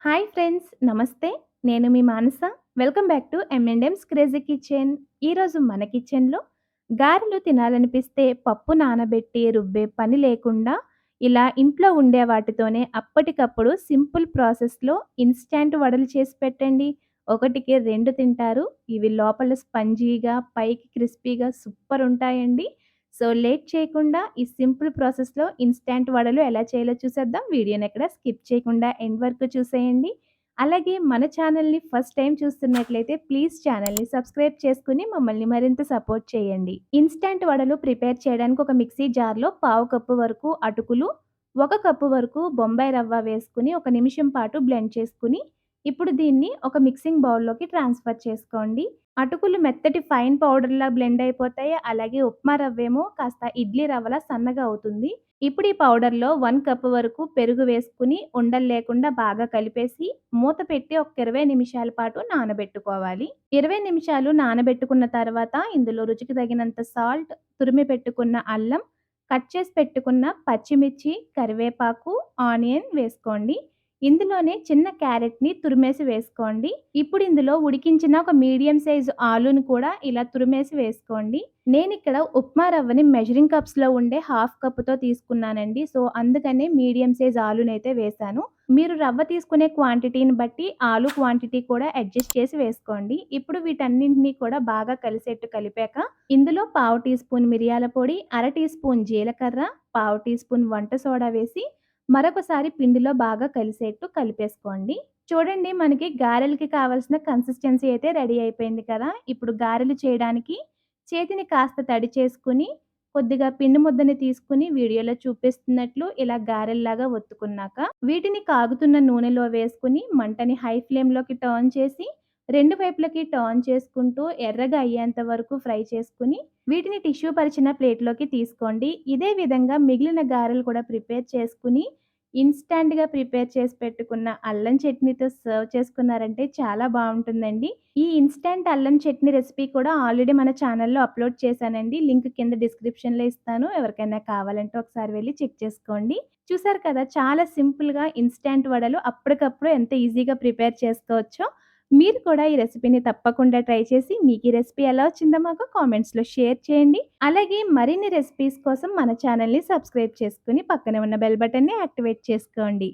Hi friends. నమస్తే. నేను మీ Manasa. Welcome back to M&M's crazy kitchen. ఈరోజు మన కిచెన్‌లో గారెలు తినాలనిపిస్తే పప్పు నానబెట్టి రుబ్బే పని లేకుండా ఇలా ఇంట్లో ఉండే వాటితోనే అప్పటికప్పుడు సింపుల్ ప్రాసెస్‌లో ఇన్‌స్టాంట్ వడలు చేసి పెట్టండి. ఒకటికి 2 తింటారు. ఇవి లోపల స్పంజీగా, పైకి క్రిస్పీగా సూపర్ ఉంటాయండి. సో, లేట్ చేయకుండా ఈ సింపుల్ ప్రాసెస్‌లో ఇన్‌స్టాంట్ వడలు ఎలా చేయాలో చూసేద్దాం. వీడియోని ఎక్కడ స్కిప్ చేయకుండా ఎండ్ వరకు చూసేయండి. అలాగే మన ఛానల్‌ని ఫస్ట్ టైమ్ చూస్తున్నట్లయితే ప్లీజ్ ఛానల్‌ని సబ్స్క్రైబ్ చేసుకొని మమ్మల్ని మరింత సపోర్ట్ చేయండి. ఇన్‌స్టాంట్ వడలు ప్రిపేర్ చేయడానికి ఒక మిక్సీ జార్‌లో పావు కప్పు వరకు అటుకులు, 1 కప్పు వరకు బొంబాయి రవ్వ వేసుకొని ఒక నిమిషం పాటు బ్లెండ్ చేసుకొని, ఇప్పుడు దీన్ని ఒక మిక్సింగ్ బౌల్‌లోకి ట్రాన్స్‌ఫర్ చేసుకోండి. అటుకులు మెత్తటి ఫైన్ పౌడర్‌లా బ్లెండ్ అయిపోతాయి. అలాగే ఉప్మా రవ్వేమో కాస్త ఇడ్లీ రవ్వలా సన్నగా అవుతుంది. ఇప్పుడు ఈ పౌడర్‌లో 1 కప్ వరకు పెరుగు వేసుకొని ఉండలు లేకుండా బాగా కలిపేసి మూత పెట్టి ఒక 20 నిమిషాల పాటు నానబెట్టుకోవాలి. 20 నిమిషాలు నానబెట్టుకున్న తర్వాత ఇందులో రుచికి తగినంత సాల్ట్, తురిమి పెట్టుకున్న అల్లం, కట్ చేసి పెట్టుకున్న పచ్చిమిర్చి, కరివేపాకు, ఆనియన్ వేసుకోండి. ఇందులోనే చిన్న క్యారెట్‌ని తురిమేసి వేసుకోండి. ఇప్పుడు ఇందులో ఉడికించిన ఒక మీడియం సైజు ఆలూని కూడా ఇలా తురిమేసి వేసుకోండి. నేనిక్కడ ఉప్మా రవ్వని మెజరింగ్ కప్స్‌లో ఉండే హాఫ్ కప్‌తో తీసుకున్నానండి. సో, అందుకనే మీడియం సైజ్ ఆలూనైతే వేశాను. మీరు రవ్వ తీసుకునే క్వాంటిటీని బట్టి ఆలు క్వాంటిటీ కూడా అడ్జస్ట్ చేసి వేసుకోండి. ఇప్పుడు వీటన్నింటిని కూడా బాగా కలిసేట్టు కలిపాక ఇందులో పావు టీ స్పూన్ మిరియాల పొడి, అర టీ స్పూన్ జీలకర్ర, పావు టీ స్పూన్ వంట సోడా వేసి మరొకసారి పిండిలో బాగా కలిసేట్టు కలిపేసుకోండి. చూడండి, మనకి గారెలకి కావాల్సిన కన్సిస్టెన్సీ అయితే రెడీ అయిపోయింది కదా! ఇప్పుడు గారెలు చేయడానికి చేతిని కాస్త తడి చేసుకొని, కొద్దిగా పిండి ముద్దని తీసుకొని వీడియోలో చూపిస్తున్నట్లు ఇలా గారెల్లాగా ఒత్తుకున్నాక, వీటిని కాగుతున్న నూనెలో వేసుకొని మంటని హై ఫ్లేమ్‌లోకి టర్న్ చేసి, 2 వైపులకి టర్న్ చేసుకుంటూ ఎర్రగా అయ్యేంత వరకు ఫ్రై చేసుకొని, వీటిని టిష్యూ పరిచిన ప్లేట్‌లోకి తీసుకోండి. ఇదే విధంగా మిగిలిన గారెలు కూడా ప్రిపేర్ చేసుకొని, ఇన్‌స్టాంట్‌గా ప్రిపేర్ చేసి పెట్టుకున్న అల్లం చట్నీతో సర్వ్ చేసుకున్నారంటే చాలా బావుంటుందండి. ఈ ఇన్‌స్టాంట్ అల్లం చట్నీ రెసిపీ కూడా ఆల్రెడీ మన ఛానల్‌లో అప్‌లోడ్ చేశానండి. లింక్ కింద డిస్క్రిప్షన్‌లో ఇస్తాను. ఎవరికైనా కావాలంటే ఒకసారి వెళ్లి చెక్ చేసుకోండి. చూసారు కదా! చాలా సింపుల్‌గా ఇన్‌స్టాంట్ వడలు అప్పటికప్పుడు ఎంత ఈజీగా ప్రిపేర్ చేసుకోవచ్చో. మీరు కూడా ఈ రెసిపీని తప్పకుండా ట్రై చేసి మీకు ఈ రెసిపీ ఎలా వచ్చిందో మాకు కామెంట్స్‌లో షేర్ చేయండి. అలాగే మరిన్ని రెసిపీస్ కోసం మన ఛానల్‌ని సబ్స్క్రైబ్ చేసుకొని పక్కనే ఉన్న బెల్ బటన్‌ని యాక్టివేట్ చేసుకోండి.